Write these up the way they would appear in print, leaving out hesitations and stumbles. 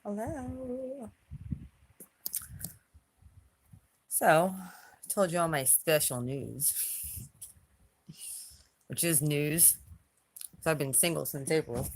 Hello. So, I told you all my special news, which is news. So I've been single since April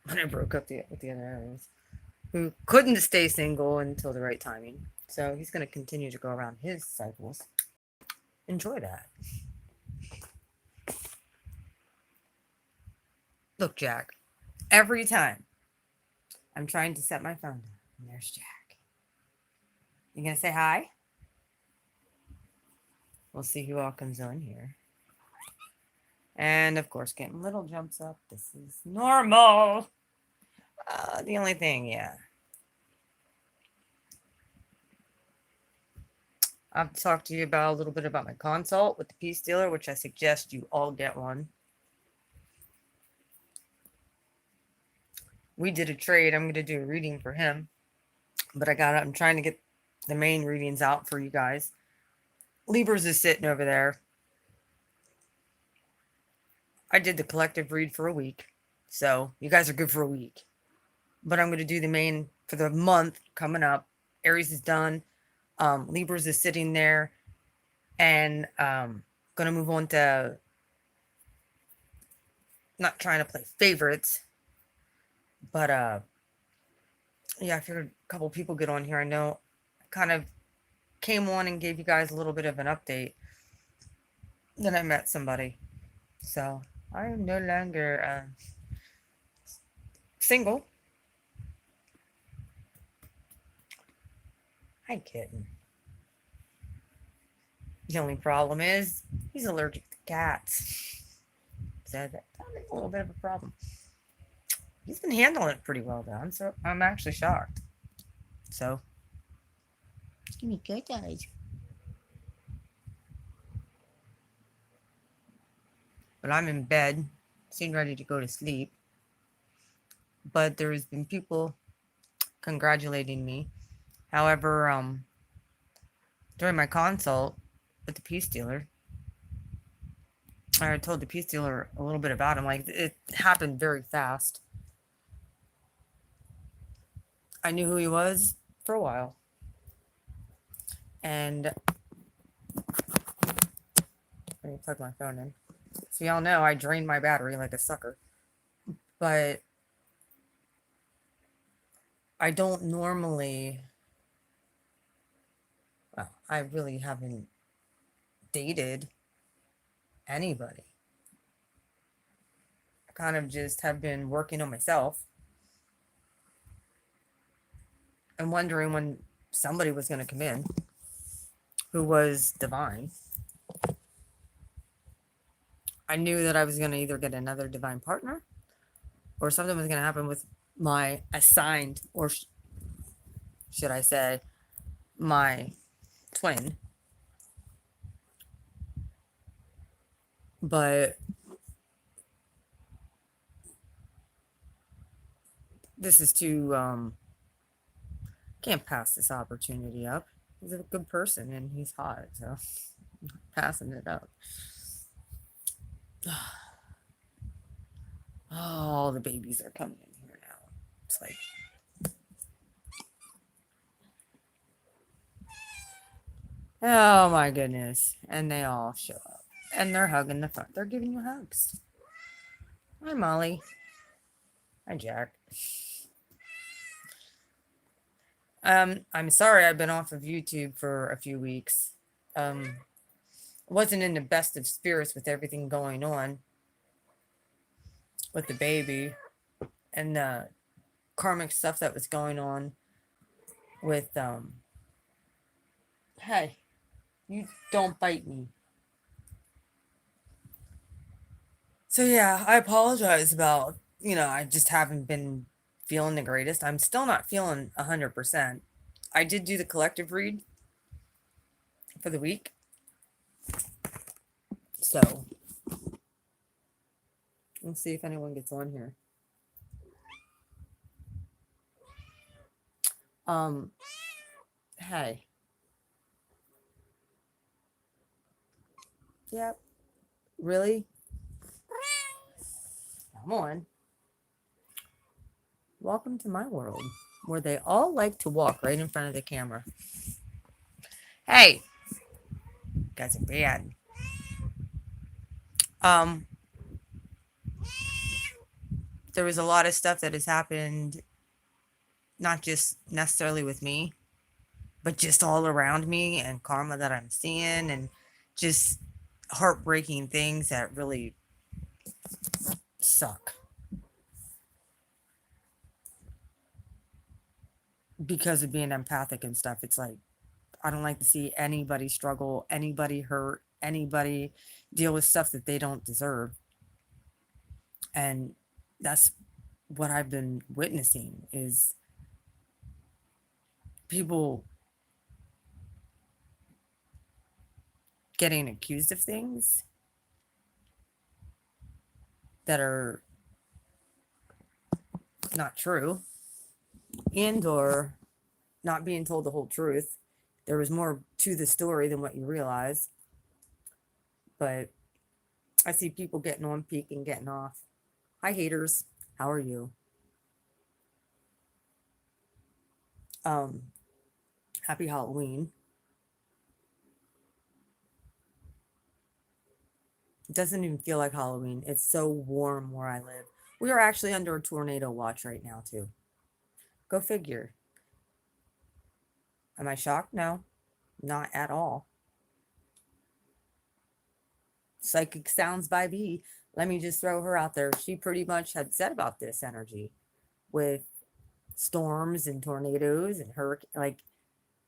when I broke up with the other Aries, who couldn't stay single until the right timing. So he's going to continue to go around his cycles. Enjoy that. Look, Jack, every time I'm trying to set my phone down, and there's Jack. You going to say hi? We'll see who all comes on here. And of course, getting little jumps up. This is normal. The only thing, yeah. I've talked to you about a little bit about my consult with the Peace Dealer, which I suggest you all get one. We did a trade. I'm going to do a reading for him, but I'm trying to get the main readings out for you guys. Libras is sitting over there. I did the collective read for a week, so you guys are good for a week. But I'm going to do the main for the month coming up. Aries is done. Libras is sitting there, and going to move on to not trying to play favorites, but yeah, I figured a couple people get on here. I know I kind of came on and gave you guys a little bit of an update. Then I met somebody. So I'm no longer single. Hi, kitten. The only problem is he's allergic to cats. So that's a little bit of a problem. He's been handling it pretty well, though. I'm actually shocked. So give me good eyes. But I'm in bed, sitting ready to go to sleep. But there's been people congratulating me. However, during my consult with the Peace Dealer, I told the Peace Dealer a little bit about him. Like, it happened very fast. I knew who he was for a while. And let me plug my phone in. So y'all know I drained my battery like a sucker. But I don't normally, well, I really haven't dated anybody. I kind of just have been working on myself and wondering when somebody was going to come in who was divine. I knew that I was going to either get another divine partner or something was going to happen with my assigned, or should I say, my twin. But this is too, can't pass this opportunity up. He's a good person and he's hot, so passing it up. Oh, the babies are coming in here now. It's like, oh my goodness. And they all show up. And they're hugging the front. They're giving you hugs. Hi, Molly. Hi, Jack. I'm sorry I've been off of YouTube for a few weeks. Wasn't in the best of spirits with everything going on with the baby and the karmic stuff that was going on with hey, you don't bite me. So yeah, I apologize about, I just haven't been feeling the greatest. I'm still not feeling 100%. I did do the collective read for the week. So let's see if anyone gets on here. Hey. Yep. Really? Come on. Welcome to my world where they all like to walk right in front of the camera. Hey, you guys are bad. Um, there was a lot of stuff that has happened, not just necessarily with me, but just all around me and karma that I'm seeing and just heartbreaking things that really suck because of being empathic and stuff. It's like, I don't like to see anybody struggle, anybody hurt, anybody deal with stuff that they don't deserve. And that's what I've been witnessing is people getting accused of things that are not true and or not being told the whole truth. There was more to the story than what you realize. But I see people getting on peak and getting off. Hi haters, how are you? Um Happy Halloween. It doesn't even feel like Halloween. It's so warm where I live. We are actually under a tornado watch right now too. Go figure. Am I shocked? No, not at all. Psychic Sounds by B. Let me just throw her out there. She pretty much had said about this energy with storms and tornadoes and hurricane, like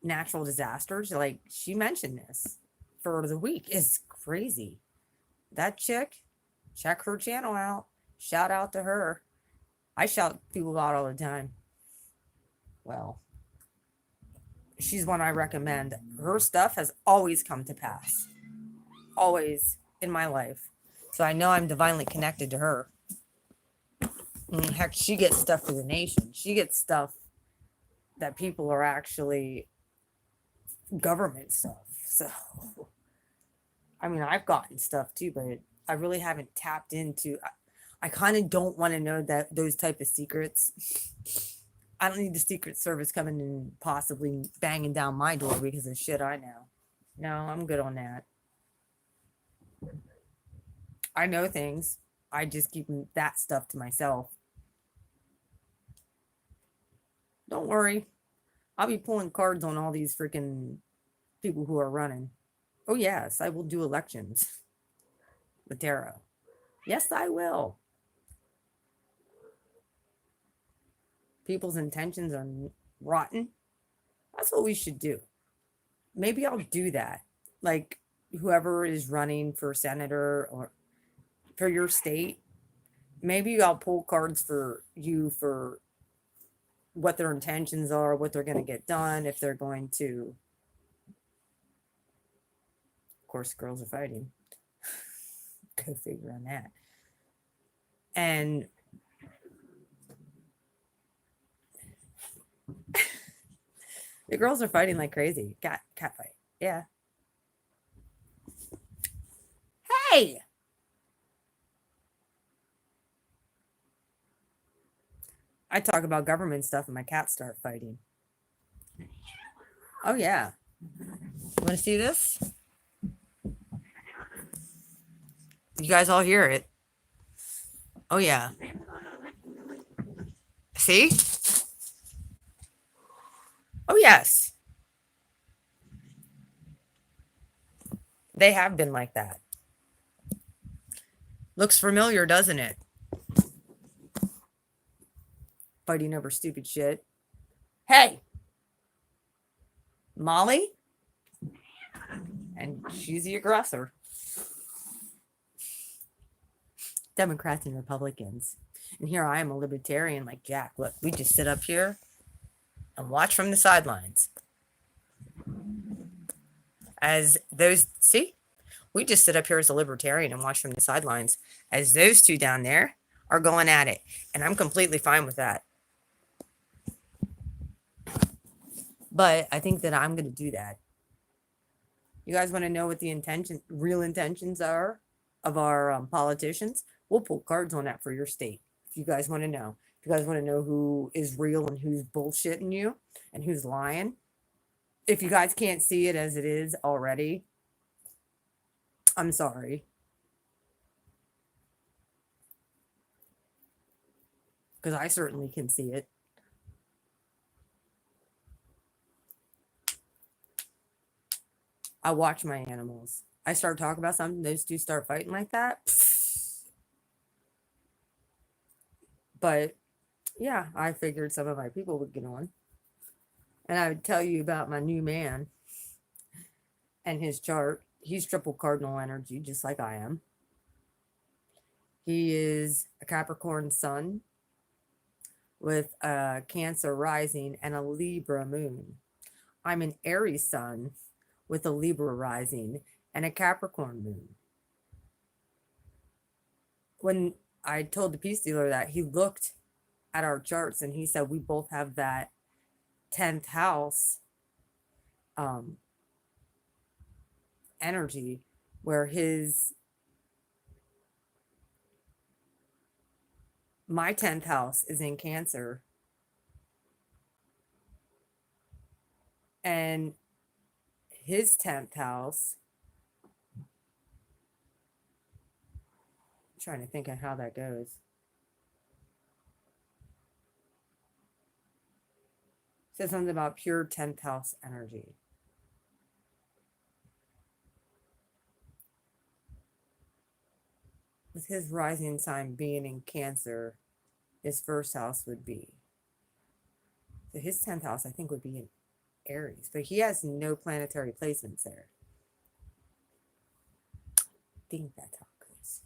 natural disasters. Like she mentioned this for the week. It's crazy. That chick, check her channel out. Shout out to her. I shout people out all the time. Well, she's one I recommend. Her stuff has always come to pass. Always in my life. So I know I'm divinely connected to her. Heck, she gets stuff for the nation. She gets stuff that people are actually government stuff. So, I mean, I've gotten stuff too, but I really haven't tapped into. I kind of don't want to know that those type of secrets. I don't need the Secret Service coming and possibly banging down my door because of shit I know. No, I'm good on that. I know things. I just keep that stuff to myself. Don't worry. I'll be pulling cards on all these freaking people who are running. Oh, yes, I will do elections with tarot. Yes, I will. People's intentions are rotten. That's what we should do. Maybe I'll do that. Like whoever is running for senator or for your state, maybe I'll pull cards for you for what their intentions are, what they're going to get done, if they're going to. Of course, girls are fighting. Go figure on that. And the girls are fighting like crazy. Cat fight. Yeah. Hey. I talk about government stuff and my cats start fighting. Oh yeah. Want to see this? You guys all hear it. Oh yeah. See? Oh yes. They have been like that. Looks familiar, doesn't it? Fighting over stupid shit. Hey, Molly? And she's the aggressor. Democrats and Republicans. And here I am, a libertarian like Jack. Look, we just sit up here and watch from the sidelines. As those, see? We just sit up here as a libertarian and watch from the sidelines as those two down there are going at it. And I'm completely fine with that. But I think that I'm going to do that. You guys want to know what the real intentions are of our politicians? We'll pull cards on that for your state. If you guys want to know, you guys want to know who is real and who's bullshitting you and who's lying, if you guys can't see it as it is already, I'm sorry. Because I certainly can see it. I watch my animals. I start talking about something, those two start fighting like that. But yeah, I figured some of my people would get on. And I would tell you about my new man and his chart. He's triple cardinal energy, just like I am. He is a Capricorn sun with a Cancer rising and a Libra moon. I'm an Aries sun with a Libra rising and a Capricorn moon. When I told the peace dealer that, he looked at our charts and he said we both have that 10th house energy, where my 10th house is in Cancer and his 10th house, I'm trying to think of how that goes. It says something about pure 10th house energy. With his rising sign being in Cancer, his first house would be. So his 10th house, I think, would be in Aries, but he has no planetary placements there. I think that's how it goes.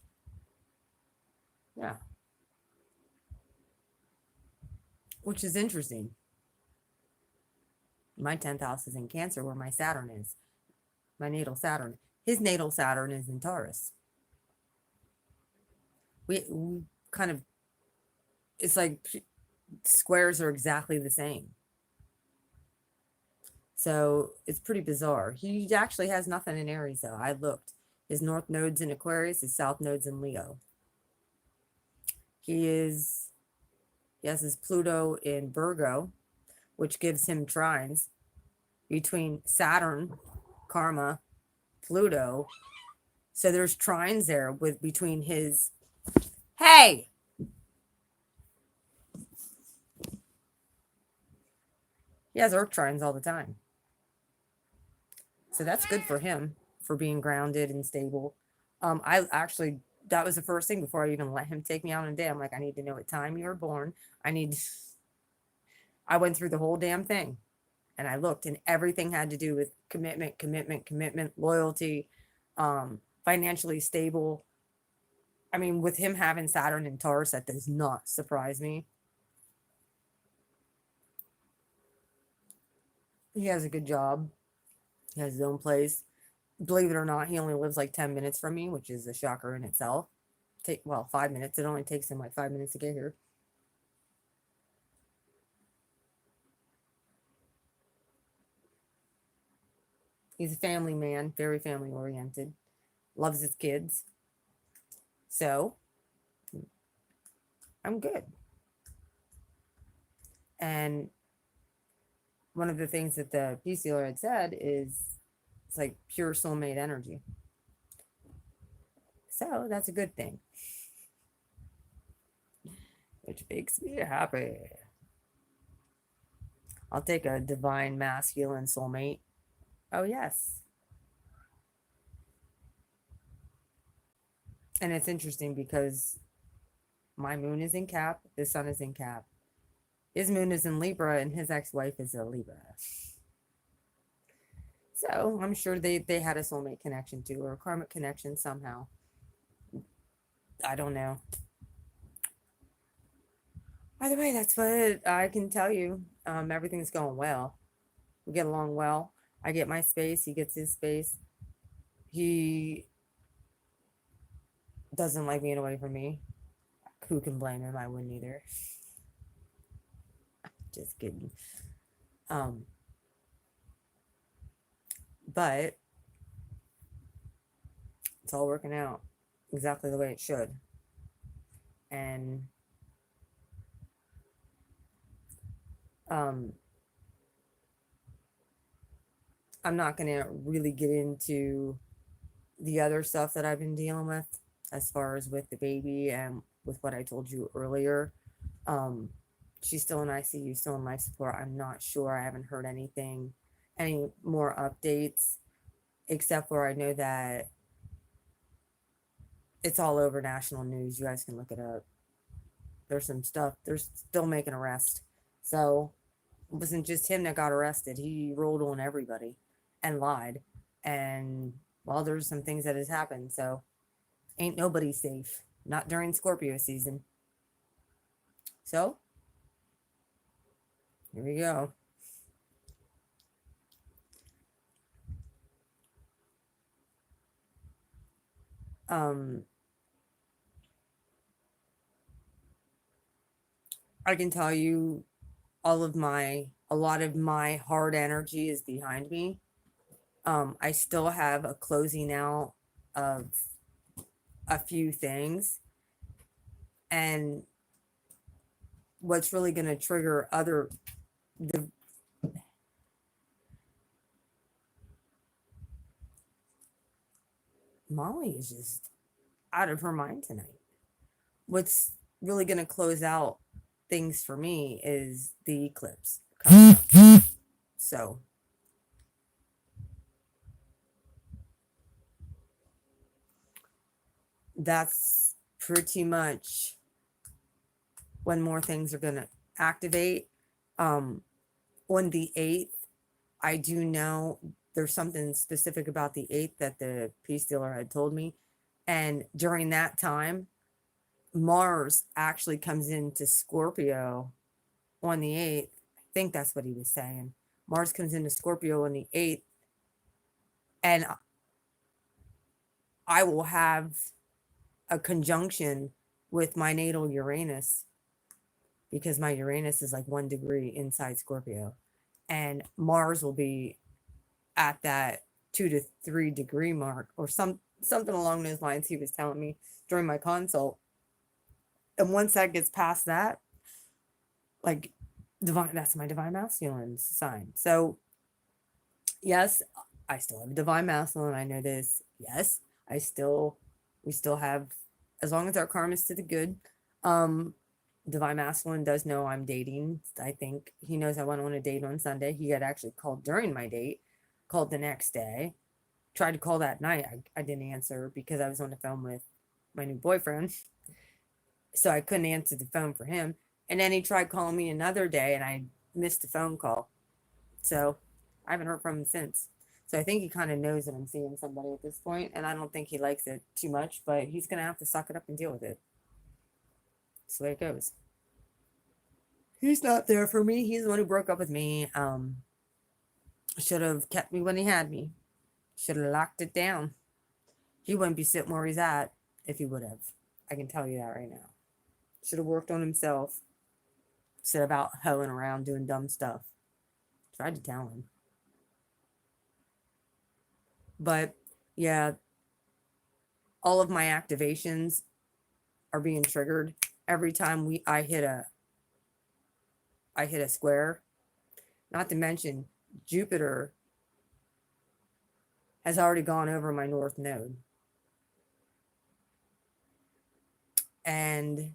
Yeah. Which is interesting. My 10th house is in Cancer, where my Saturn is. My natal Saturn. His natal Saturn is in Taurus. We kind of, it's like squares are exactly the same. So it's pretty bizarre. He actually has nothing in Aries, though. I looked. His north node's in Aquarius, his south node's in Leo. He has his Pluto in Virgo, which gives him trines between Saturn, karma, Pluto. So there's trines there with between his. Hey! He has earth trines all the time. So that's good for him, for being grounded and stable. I actually, that was the first thing before I even let him take me out on a day. I'm like, I need to know what time you were born. I went through the whole damn thing and I looked, and everything had to do with commitment, loyalty, financially stable. I mean, with him having Saturn and Taurus, that does not surprise me. He has a good job. He has his own place. Believe it or not, he only lives like 10 minutes from me, which is a shocker in itself. 5 minutes. It only takes him like 5 minutes to get here. He's a family man, very family oriented, loves his kids. So I'm good. And one of the things that the peace dealer had said is it's like pure soulmate energy. So that's a good thing, which makes me happy. I'll take a divine masculine soulmate. Oh, yes. And it's interesting because my moon is in Cap, his sun is in Cap. His moon is in Libra, and his ex-wife is a Libra. So I'm sure they had a soulmate connection too, or a karmic connection somehow. I don't know. By the way, that's what I can tell you. Everything's going well. We get along well. I get my space. He gets his space. He doesn't like being away from me. Who can blame him? I wouldn't either. Just kidding. But it's all working out exactly the way it should. And I'm not going to really get into the other stuff that I've been dealing with as far as with the baby and with what I told you earlier. Um, she's still in ICU, still in life support. I'm not sure. I haven't heard anything, any more updates, except for I know that it's all over national news. You guys can look it up. There's some stuff. They're still making arrests. So it wasn't just him that got arrested. He rolled on everybody and lied. And well, there's some things that has happened. So ain't nobody safe. Not during Scorpio season. So here we go. Um, I can tell you a lot of my hard energy is behind me. I still have a closing out of a few things. And what's really going to trigger the Molly is just out of her mind tonight. What's really going to close out things for me is the eclipse coming up. So that's pretty much when more things are going to activate. On the 8th, I do know there's something specific about the 8th that the peace dealer had told me. And during that time, Mars actually comes into Scorpio on the 8th. I think that's what he was saying. Mars comes into Scorpio on the 8th. And I will have a conjunction with my natal Uranus because my Uranus is like 1 degree inside Scorpio. And Mars will be at that 2 to 3 degree mark or something along those lines he was telling me during my consult. And once that gets past that, like that's my divine masculine sign. So yes, I still have a divine masculine. I know this. Yes, we still have, as long as our karma is to the good. Divine masculine does know I'm dating. I think he knows I went on a date on Sunday. He had actually called during my date, called the next day, tried to call that night. I didn't answer because I was on the phone with my new boyfriend. So I couldn't answer the phone for him. And then he tried calling me another day and I missed the phone call. So I haven't heard from him since. So I think he kind of knows that I'm seeing somebody at this point, and I don't think he likes it too much, but he's going to have to suck it up and deal with it. That's the way it goes. He's not there for me. He's the one who broke up with me. Should have kept me when he had me. Should have locked it down. He wouldn't be sitting where he's at if he would have. I can tell you that right now. Should have worked on himself instead of out hoeing around doing dumb stuff. Tried to tell him. But yeah, all of my activations are being triggered every time I hit a square. Not to mention Jupiter has already gone over my north node. And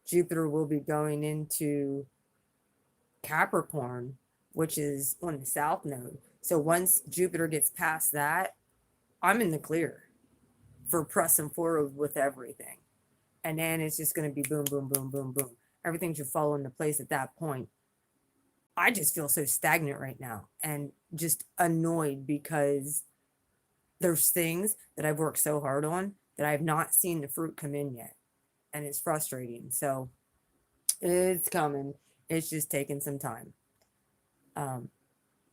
Jupiter will be going into Capricorn, which is on the south node. So once Jupiter gets past that, I'm in the clear for pressing forward with everything. And then it's just going to be boom, boom, boom, boom, boom. Everything should fall into place at that point. I just feel so stagnant right now and just annoyed because there's things that I've worked so hard on that I've not seen the fruit come in yet. And it's frustrating. So it's coming. It's just taking some time.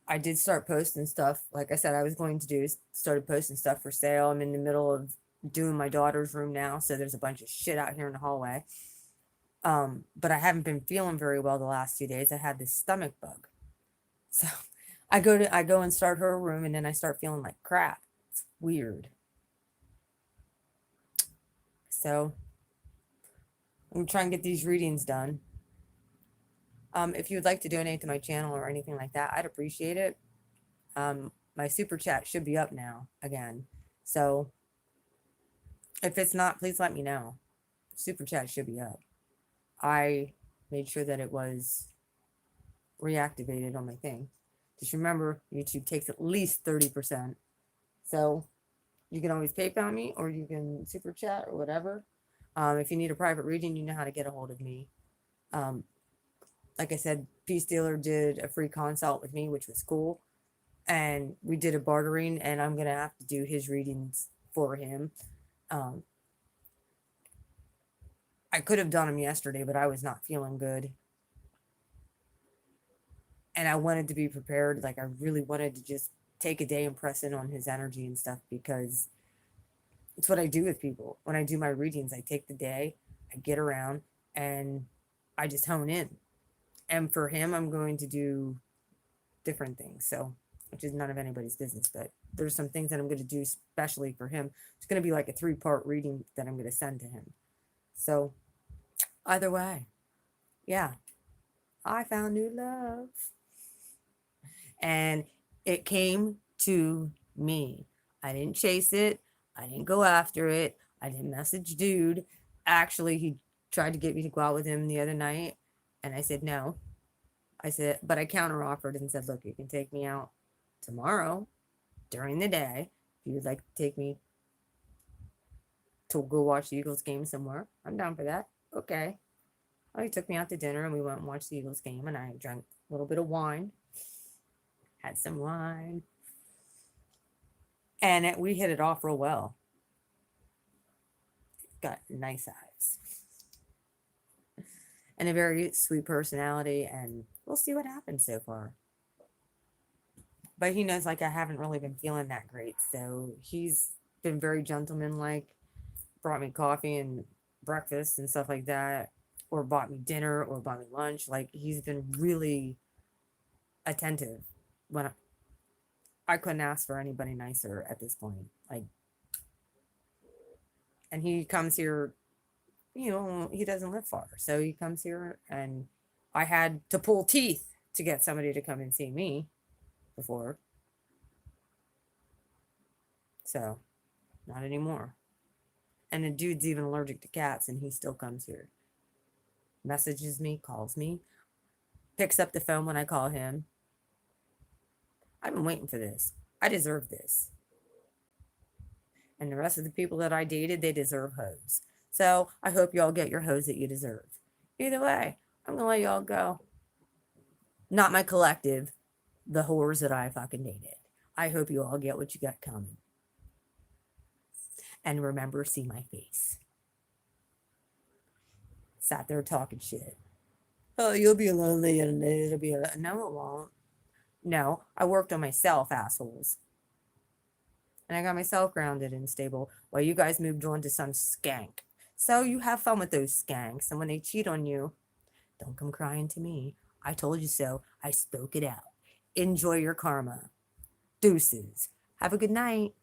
I did start posting stuff. Like I said, I was going to do, started posting stuff for sale. I'm in the middle of doing my daughter's room now. So there's a bunch of shit out here in the hallway. But I haven't been feeling very well the last 2 days. I had this stomach bug. So I go and start her room and then I start feeling like crap. It's weird. So I'm trying to get these readings done. If you would like to donate to my channel or anything like that, I'd appreciate it. My super chat should be up now again. So if it's not, please let me know. Super chat should be up. I made sure that it was reactivated on my thing. Just remember, YouTube takes at least 30%. So you can always PayPal me or you can super chat or whatever. If you need a private reading, you know how to get a hold of me. Like I said, Peace Dealer did a free consult with me, which was cool. And we did a bartering, and I'm going to have to do his readings for him. I could have done them yesterday, but I was not feeling good. And I wanted to be prepared. Like, I really wanted to just take a day and press in on his energy and stuff, because it's what I do with people. When I do my readings, I take the day, I get around, and I just hone in. And for him, I'm going to do different things. So, which is none of anybody's business, but there's some things that I'm going to do especially for him. It's going to be like a 3-part reading that I'm going to send to him. So, either way, yeah, I found new love. And it came to me. I didn't chase it. I didn't go after it. I didn't message dude. Actually, he tried to get me to go out with him the other night, and I said no. I said, but I counter offered and said, look, you can take me out tomorrow during the day if you would like to take me to go watch the Eagles game somewhere. I'm down for that. Okay. Well, he took me out to dinner and we went and watched the Eagles game, and I drank a little bit of wine. Had some wine. And we hit it off real well. Got nice eyes. And a very sweet personality, and we'll see what happens so far. But he knows, like, I haven't really been feeling that great, so he's been very gentlemanlike, brought me coffee and breakfast and stuff like that, or bought me dinner or bought me lunch. Like, he's been really attentive. When I couldn't ask for anybody nicer at this point. Like, and he comes here, you know, he doesn't live far, so he comes here, and I had to pull teeth to get somebody to come and see me before. So, not anymore. And the dude's even allergic to cats, and he still comes here. Messages me, calls me, picks up the phone when I call him. I've been waiting for this. I deserve this. And the rest of the people that I dated, they deserve hoes. So I hope y'all get your hoes that you deserve. Either way, I'm gonna let y'all go. Not my collective, the whores that I fucking dated. I hope you all get what you got coming. And remember, see my face. Sat there talking shit. Oh, you'll be lonely and it'll be no, it won't. No, I worked on myself, assholes. And I got myself grounded and stable while you guys moved on to some skank. So you have fun with those skanks, and when they cheat on you, don't come crying to me. I told you so. I spoke it out. Enjoy your karma. Deuces. Have a good night.